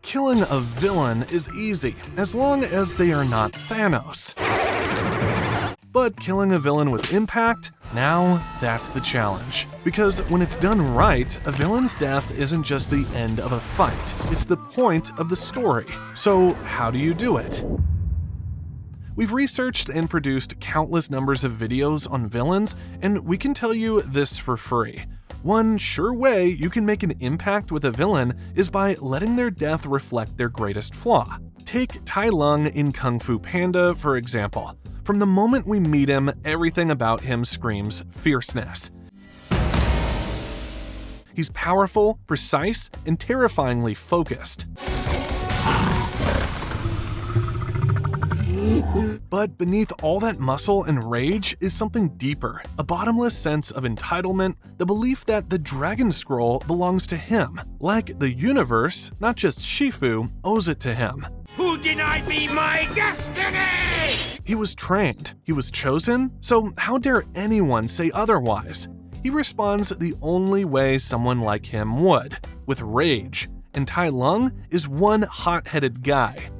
Killing a villain is easy, as long as they are not Thanos. But killing a villain with impact? Now, that's the challenge. Because when it's done right, a villain's death isn't just the end of a fight, it's the point of the story. So how do you do it? We've researched and produced countless numbers of videos on villains, and we can tell you this for free. One sure way you can make an impact with a villain is by letting their death reflect their greatest flaw. Take Tai Lung in Kung Fu Panda, for example. From the moment we meet him, everything about him screams fierceness. He's powerful, precise, and terrifyingly focused. But beneath all that muscle and rage is something deeper, a bottomless sense of entitlement, the belief that the Dragon Scroll belongs to him, like the universe, not just Shifu, owes it to him. Who denied me my destiny? He was trained, he was chosen, so how dare anyone say otherwise? He responds the only way someone like him would, with rage, and Tai Lung is one hot-headed guy.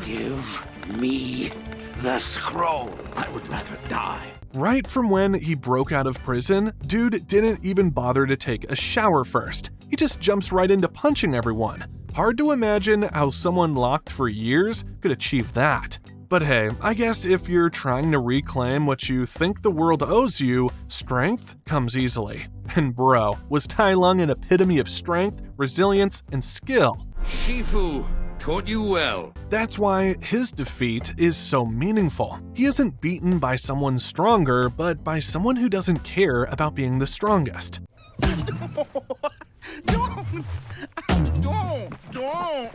Give me the scroll. I would rather die. Right from when he broke out of prison, dude didn't even bother to take a shower first. He just jumps right into punching everyone. Hard to imagine how someone locked for years could achieve that. But hey, I guess if you're trying to reclaim what you think the world owes you, strength comes easily. And bro, was Tai Lung an epitome of strength, resilience, and skill? Shifu taught you well. That's why his defeat is so meaningful. He isn't beaten by someone stronger, but by someone who doesn't care about being the strongest. Don't.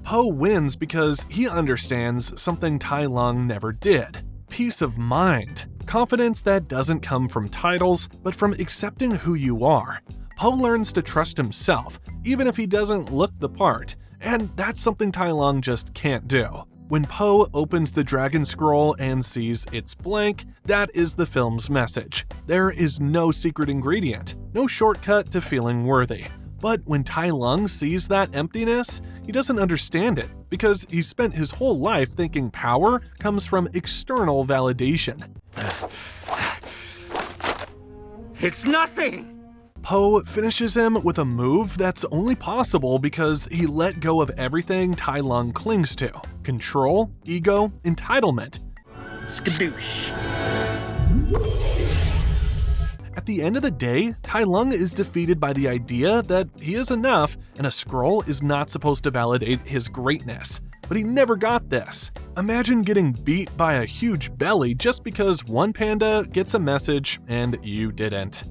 Po wins because he understands something Tai Lung never did. Peace of mind. Confidence that doesn't come from titles, but from accepting who you are. Po learns to trust himself, even if he doesn't look the part, and that's something Tai Lung just can't do. When Po opens the Dragon Scroll and sees it's blank, that is the film's message. There is no secret ingredient, no shortcut to feeling worthy. But when Tai Lung sees that emptiness, he doesn't understand it because he spent his whole life thinking power comes from external validation. It's nothing! Po finishes him with a move that's only possible because he let go of everything Tai Lung clings to: control, ego, entitlement. Skadoosh. At the end of the day, Tai Lung is defeated by the idea that he is enough and a scroll is not supposed to validate his greatness. But he never got this. Imagine getting beat by a huge belly just because one panda gets a message and you didn't.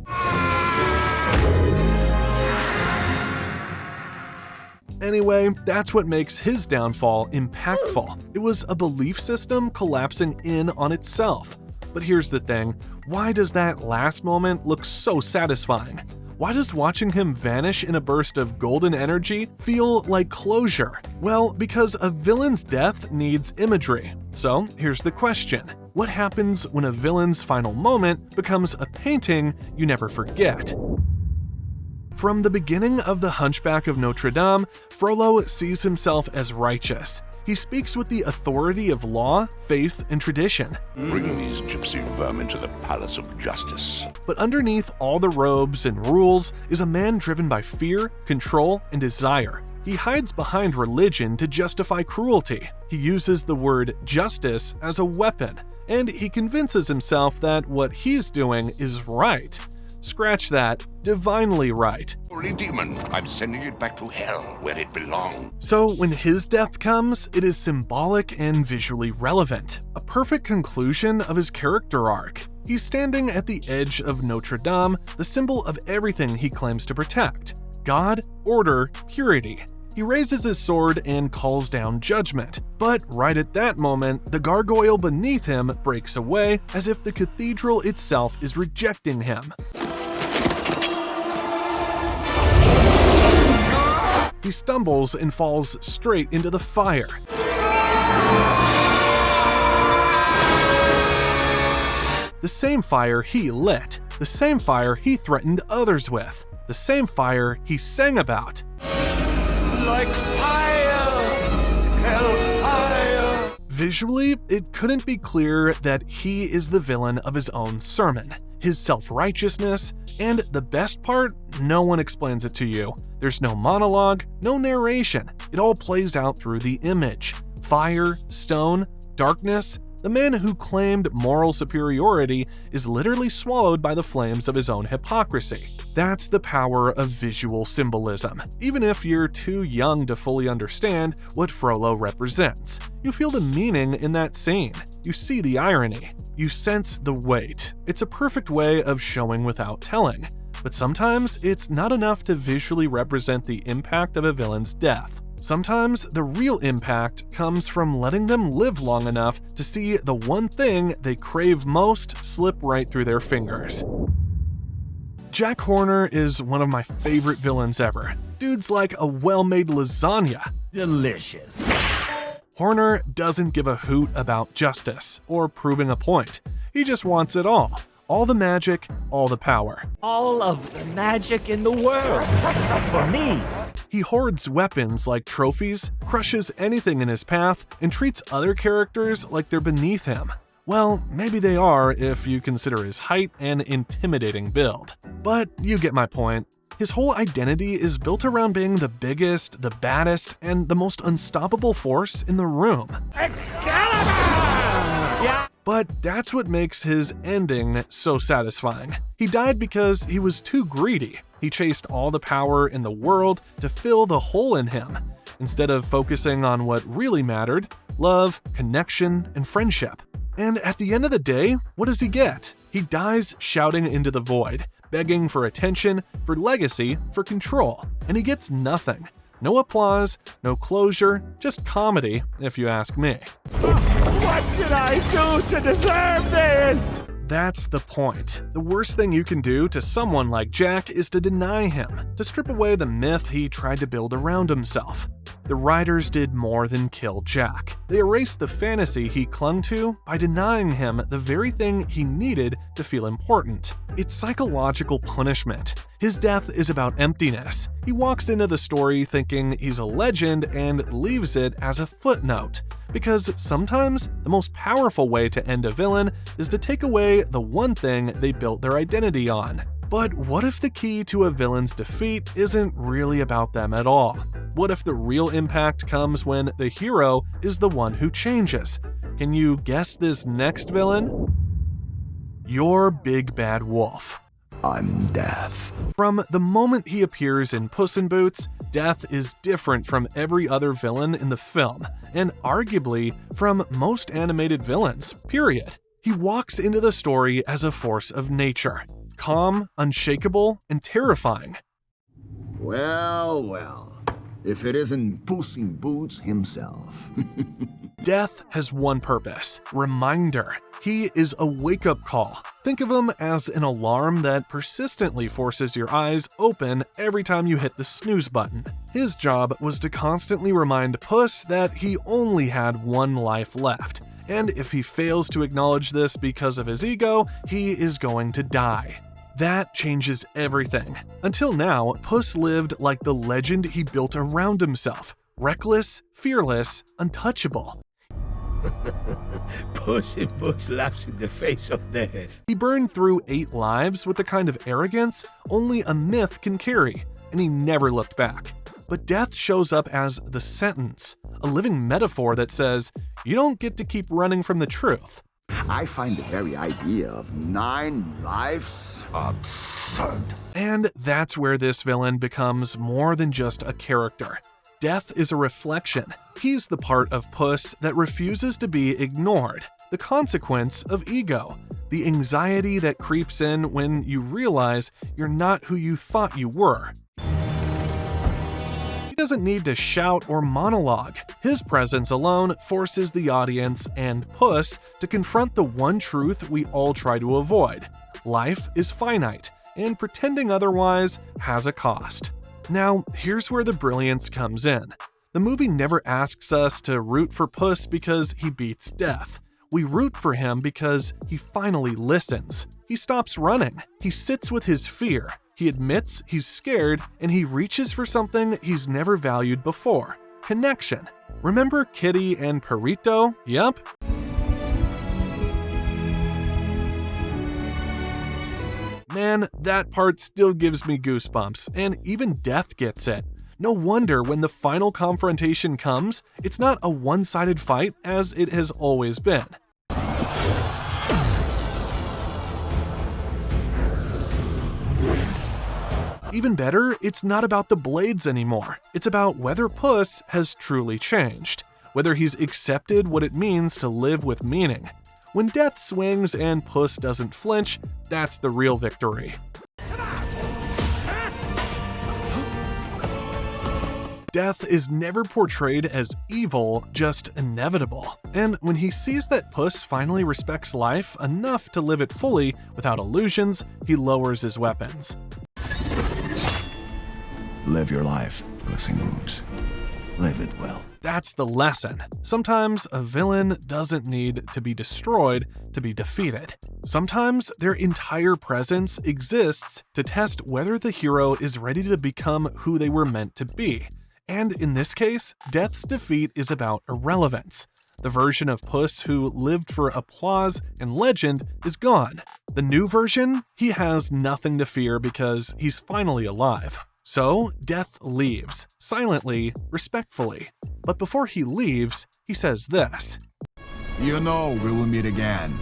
Anyway, that's what makes his downfall impactful. It was a belief system collapsing in on itself. But here's the thing, why does that last moment look so satisfying? Why does watching him vanish in a burst of golden energy feel like closure? Well, because a villain's death needs imagery. So here's the question. What happens when a villain's final moment becomes a painting you never forget? From the beginning of The Hunchback of Notre Dame, Frollo sees himself as righteous. He speaks with the authority of law, faith, and tradition. Bring these gypsy vermin to the Palace of Justice. But underneath all the robes and rules is a man driven by fear, control, and desire. He hides behind religion to justify cruelty. He uses the word justice as a weapon, and he convinces himself that what he's doing is right. Scratch that, divinely right. Holy demon, I'm sending it back to hell where it belongs. So when his death comes, it is symbolic and visually relevant, a perfect conclusion of his character arc. He's standing at the edge of Notre Dame, the symbol of everything he claims to protect: God, order, purity. He raises his sword and calls down judgment, but right at that moment, the gargoyle beneath him breaks away as if the cathedral itself is rejecting him. He stumbles and falls straight into the fire. The same fire he lit, the same fire he threatened others with, the same fire he sang about. Like fire Visually, it couldn't be clearer that he is the villain of his own sermon. His self-righteousness, and the best part, no one explains it to you. There's no monologue, no narration. It all plays out through the image. Fire, stone, darkness. The man who claimed moral superiority is literally swallowed by the flames of his own hypocrisy. That's the power of visual symbolism. Even if you're too young to fully understand what Frollo represents, you feel the meaning in that scene. You see the irony. You sense the weight. It's a perfect way of showing without telling. But sometimes it's not enough to visually represent the impact of a villain's death. Sometimes the real impact comes from letting them live long enough to see the one thing they crave most slip right through their fingers. Jack Horner is one of my favorite villains ever. Dude's like a well-made lasagna. Delicious. Horner doesn't give a hoot about justice or proving a point. He just wants it all. All the magic, all the power. All of the magic in the world. For me. He hoards weapons like trophies, crushes anything in his path, and treats other characters like they're beneath him. Well, maybe they are if you consider his height and intimidating build. But you get my point. His whole identity is built around being the biggest, the baddest, and the most unstoppable force in the room. Yeah. But that's what makes his ending so satisfying. He died because he was too greedy. He chased all the power in the world to fill the hole in him, instead of focusing on what really mattered: love, connection, and friendship. And at the end of the day, what does he get? He dies shouting into the void, begging for attention, for legacy, for control. And he gets nothing. No applause, no closure, just comedy, if you ask me. What did I do to deserve this? That's the point. The worst thing you can do to someone like Jack is to deny him, to strip away the myth he tried to build around himself. The writers did more than kill Jack. They erased the fantasy he clung to by denying him the very thing he needed to feel important. It's psychological punishment. His death is about emptiness. He walks into the story thinking he's a legend and leaves it as a footnote. Because sometimes the most powerful way to end a villain is to take away the one thing they built their identity on. But what if the key to a villain's defeat isn't really about them at all? What if the real impact comes when the hero is the one who changes? Can you guess this next villain? Your Big Bad Wolf. I'm Death. From the moment he appears in Puss in Boots, Death is different from every other villain in the film, and arguably from most animated villains, period. He walks into the story as a force of nature, calm, unshakable, and terrifying. Well. If it isn't Puss in Boots himself. Death has one purpose: reminder. He is a wake-up call. Think of him as an alarm that persistently forces your eyes open every time you hit the snooze button. His job was to constantly remind Puss that he only had one life left, and if he fails to acknowledge this because of his ego, he is going to die. That changes everything. Until now, Puss lived like the legend he built around himself: reckless, fearless, untouchable. Puss in Boots laughs in the face of death. He burned through 8 lives with the kind of arrogance only a myth can carry, and he never looked back. But death shows up as the sentence, a living metaphor that says, you don't get to keep running from the truth. I find the very idea of 9 lives absurd. And that's where this villain becomes more than just a character. Death is a reflection. He's the part of Puss that refuses to be ignored, the consequence of ego, the anxiety that creeps in when you realize you're not who you thought you were. He doesn't need to shout or monologue. His presence alone forces the audience and Puss to confront the one truth we all try to avoid: life is finite, and pretending otherwise has a cost. Now, here's where the brilliance comes in. The movie never asks us to root for Puss because he beats death. We root for him because he finally listens. He stops running. He sits with his fear. He admits he's scared, and he reaches for something he's never valued before: connection. Remember Kitty and Perrito? Yep. Man, that part still gives me goosebumps, and even Death gets it. No wonder when the final confrontation comes, it's not a one-sided fight as it has always been. Even better, it's not about the blades anymore. It's about whether Puss has truly changed, whether he's accepted what it means to live with meaning. When Death swings and Puss doesn't flinch, that's the real victory. Death is never portrayed as evil, just inevitable. And when he sees that Puss finally respects life enough to live it fully without illusions, he lowers his weapons. Live your life, Puss in Boots. Live it well. That's the lesson. Sometimes a villain doesn't need to be destroyed to be defeated. Sometimes their entire presence exists to test whether the hero is ready to become who they were meant to be. And in this case, Death's defeat is about irrelevance. The version of Puss who lived for applause and legend is gone. The new version, he has nothing to fear because he's finally alive. So, Death leaves, silently, respectfully. But before he leaves, he says this. You know we will meet again,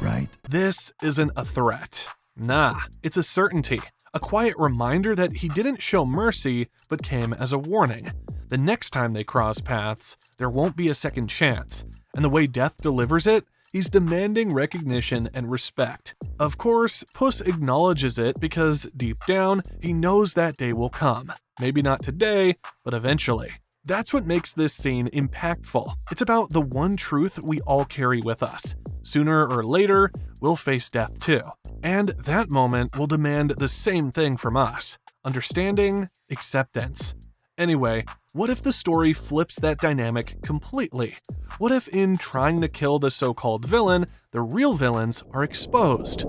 right? This isn't a threat. Nah, it's a certainty. A quiet reminder that he didn't show mercy, but came as a warning. The next time they cross paths, there won't be a second chance. And the way Death delivers it, he's demanding recognition and respect. Of course, Puss acknowledges it because deep down, he knows that day will come. Maybe not today, but eventually. That's what makes this scene impactful. It's about the one truth we all carry with us. Sooner or later, we'll face death too. And that moment will demand the same thing from us: understanding, acceptance. Anyway, what if the story flips that dynamic completely? What if in trying to kill the so-called villain, the real villains are exposed?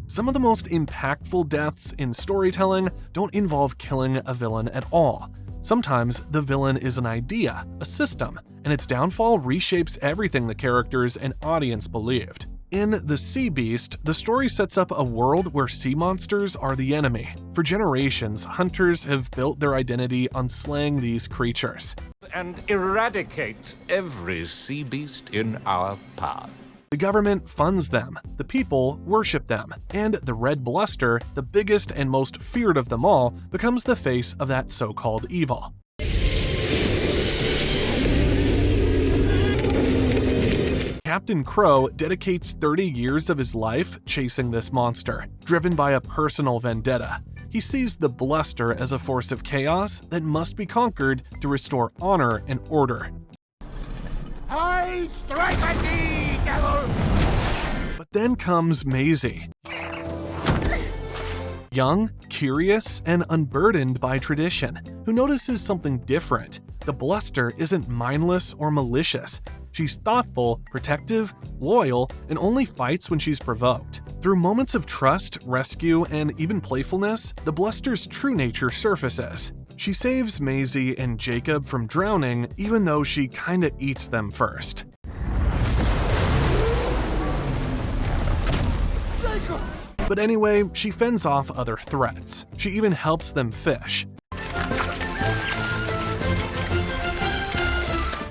Some of the most impactful deaths in storytelling don't involve killing a villain at all. Sometimes the villain is an idea, a system, and its downfall reshapes everything the characters and audience believed. In The Sea Beast, the story sets up a world where sea monsters are the enemy. For generations, hunters have built their identity on slaying these creatures. And eradicate every sea beast in our path. The government funds them, the people worship them, and the Red Bluster, the biggest and most feared of them all, becomes the face of that so-called evil. Captain Crow dedicates 30 years of his life chasing this monster, driven by a personal vendetta. He sees the Bluster as a force of chaos that must be conquered to restore honor and order. I strike at thee, devil! But then comes Maisie. Young, curious, and unburdened by tradition, who notices something different. The Bluster isn't mindless or malicious. She's thoughtful, protective, loyal, and only fights when she's provoked. Through moments of trust, rescue, and even playfulness, the Bluster's true nature surfaces. She saves Maisie and Jacob from drowning, even though she kinda eats them first. But anyway, she fends off other threats. She even helps them fish.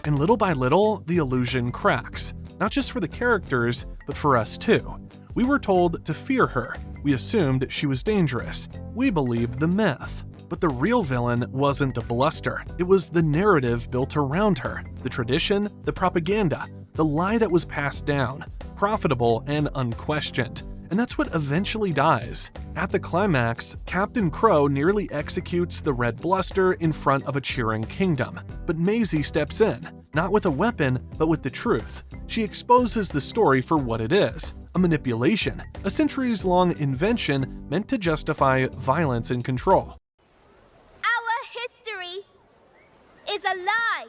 And little by little, the illusion cracks. Not just for the characters, but for us too. We were told to fear her. We assumed she was dangerous. We believed the myth. But the real villain wasn't the Bluster. It was the narrative built around her, the tradition, the propaganda, the lie that was passed down, profitable and unquestioned. And that's what eventually dies. At the climax, Captain Crow nearly executes the Red Bluster in front of a cheering kingdom. But Maisie steps in, not with a weapon, but with the truth. She exposes the story for what it is: a manipulation, a centuries-long invention meant to justify violence and control. Our history is a lie.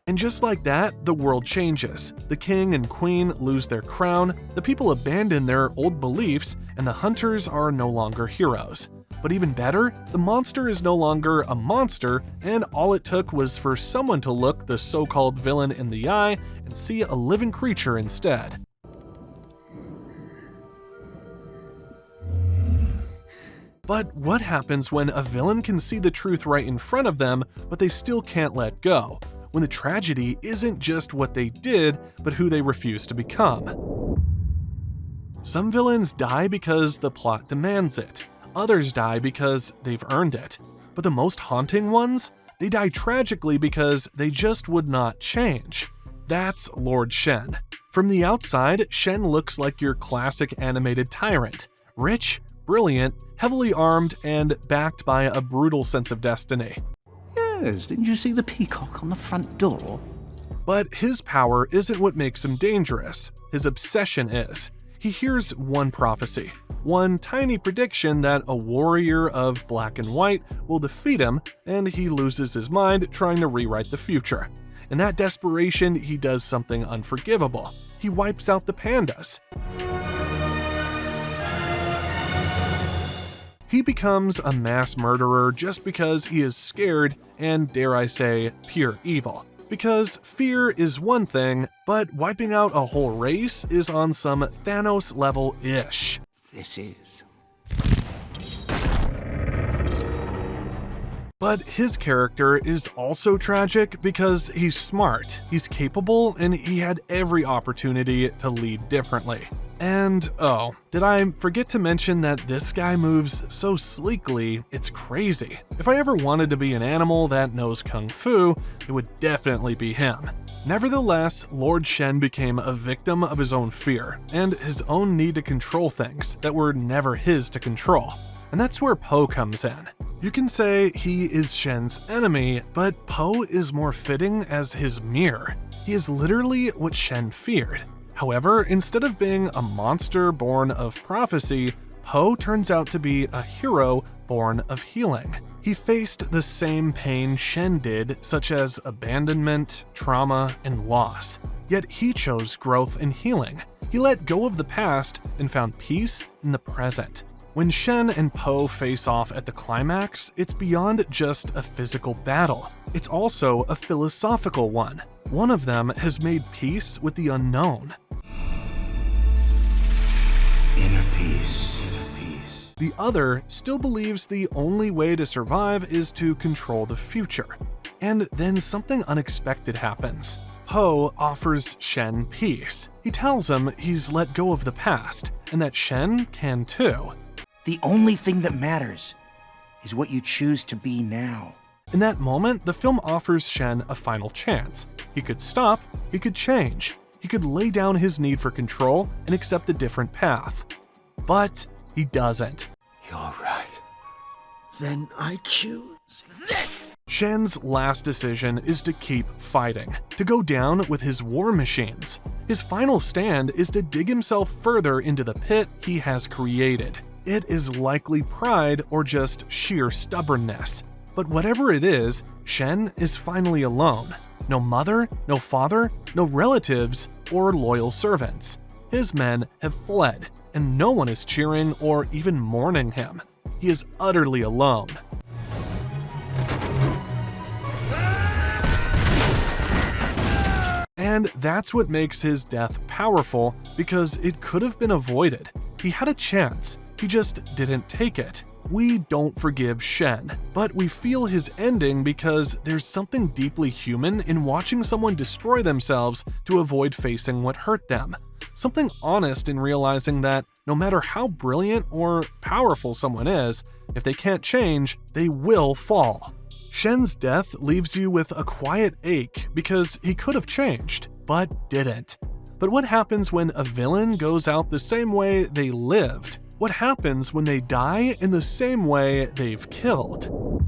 And just like that, the world changes. The king and queen lose their crown, the people abandon their old beliefs, and the hunters are no longer heroes. But even better, the monster is no longer a monster, and all it took was for someone to look the so-called villain in the eye and see a living creature instead. But what happens when a villain can see the truth right in front of them, but they still can't let go? When the tragedy isn't just what they did, but who they refuse to become. Some villains die because the plot demands it. Others die because they've earned it. But the most haunting ones? They die tragically because they just would not change. That's Lord Shen. From the outside, Shen looks like your classic animated tyrant. Rich, brilliant, heavily armed, and backed by a brutal sense of destiny. Yes, didn't you see the peacock on the front door? But his power isn't what makes him dangerous. His obsession is. He hears one prophecy, one tiny prediction that a warrior of black and white will defeat him, and he loses his mind trying to rewrite the future. In that desperation, he does something unforgivable. He wipes out the pandas. He becomes a mass murderer just because he is scared and, dare I say, pure evil. Because fear is one thing, but wiping out a whole race is on some Thanos level-ish. This is. But his character is also tragic because he's smart, he's capable, and he had every opportunity to lead differently. And oh, did I forget to mention that this guy moves so sleekly, it's crazy. If I ever wanted to be an animal that knows kung fu, it would definitely be him. Nevertheless, Lord Shen became a victim of his own fear and his own need to control things that were never his to control. And that's where Po comes in. You can say he is Shen's enemy, but Po is more fitting as his mirror. He is literally what Shen feared. However, instead of being a monster born of prophecy, Po turns out to be a hero born of healing. He faced the same pain Shen did, such as abandonment, trauma, and loss. Yet he chose growth and healing. He let go of the past and found peace in the present. When Shen and Po face off at the climax, it's beyond just a physical battle. It's also a philosophical one. One of them has made peace with the unknown. Inner peace. Inner peace. The other still believes the only way to survive is to control the future. And then something unexpected happens. Po offers Shen peace. He tells him he's let go of the past, and that Shen can too. The only thing that matters is what you choose to be now. In that moment, the film offers Shen a final chance. He could stop, he could change, he could lay down his need for control and accept a different path. But he doesn't. You're right. Then I choose this! Shen's last decision is to keep fighting, to go down with his war machines. His final stand is to dig himself further into the pit he has created. It is likely pride or just sheer stubbornness. But whatever it is, Shen is finally alone. No mother, no father, no relatives, or loyal servants. His men have fled, and no one is cheering or even mourning him. He is utterly alone. And that's what makes his death powerful, because it could have been avoided. He had a chance, he just didn't take it. We don't forgive Shen, but we feel his ending because there's something deeply human in watching someone destroy themselves to avoid facing what hurt them. Something honest in realizing that no matter how brilliant or powerful someone is, if they can't change, they will fall. Shen's death leaves you with a quiet ache because he could have changed, but didn't. But what happens when a villain goes out the same way they lived? What happens when they die in the same way they've killed?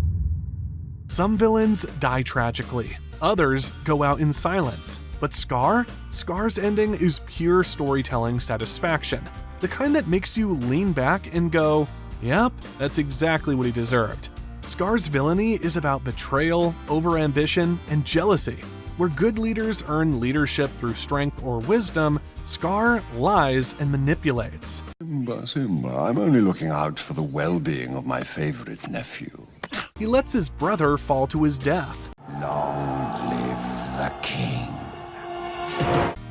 Some villains die tragically, others go out in silence. But Scar's ending is pure storytelling satisfaction, the kind that makes you lean back and go, yep, that's exactly what he deserved. Scar's villainy is about betrayal, overambition, and jealousy. Where good leaders earn leadership through strength or wisdom, Scar lies and manipulates. Simba, I'm only looking out for the well-being of my favorite nephew. He lets his brother fall to his death, Long live the king.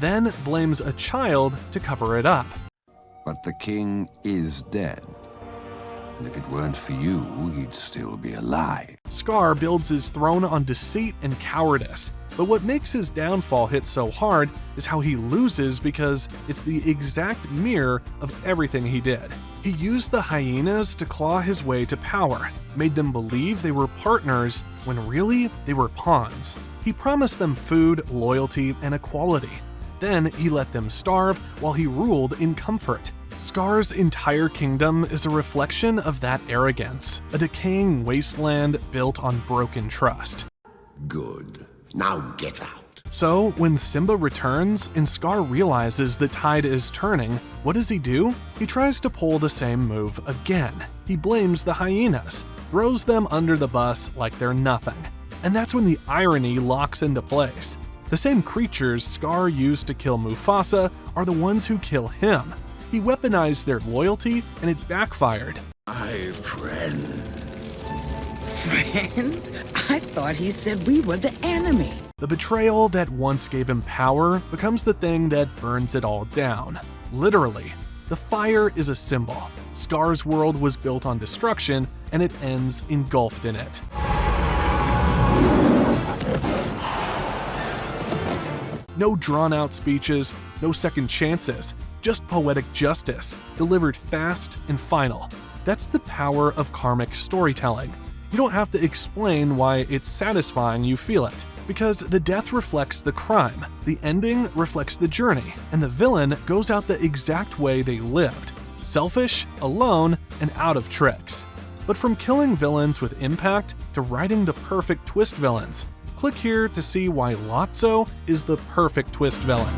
then blames a child to cover it up. But the king is dead. And if it weren't for you, he'd still be alive. Scar builds his throne on deceit and cowardice, but what makes his downfall hit so hard is how he loses because it's the exact mirror of everything he did. He used the hyenas to claw his way to power, made them believe they were partners when really they were pawns. He promised them food, loyalty, and equality. Then he let them starve while he ruled in comfort. Scar's entire kingdom is a reflection of that arrogance, a decaying wasteland built on broken trust. Good. Now get out. So, when Simba returns and Scar realizes the tide is turning, what does he do? He tries to pull the same move again. He blames the hyenas, throws them under the bus like they're nothing. And that's when the irony locks into place. The same creatures Scar used to kill Mufasa are the ones who kill him. He weaponized their loyalty and it backfired. My friends. Friends? I thought he said we were the enemy. The betrayal that once gave him power becomes the thing that burns it all down. Literally, the fire is a symbol. Scar's world was built on destruction, and it ends engulfed in it. No drawn-out speeches, no second chances, just poetic justice, delivered fast and final. That's the power of karmic storytelling. You don't have to explain why it's satisfying you feel it, because the death reflects the crime, the ending reflects the journey, and the villain goes out the exact way they lived, selfish, alone, and out of tricks. But from killing villains with impact to writing the perfect twist villains, click here to see why Lotso is the perfect twist villain.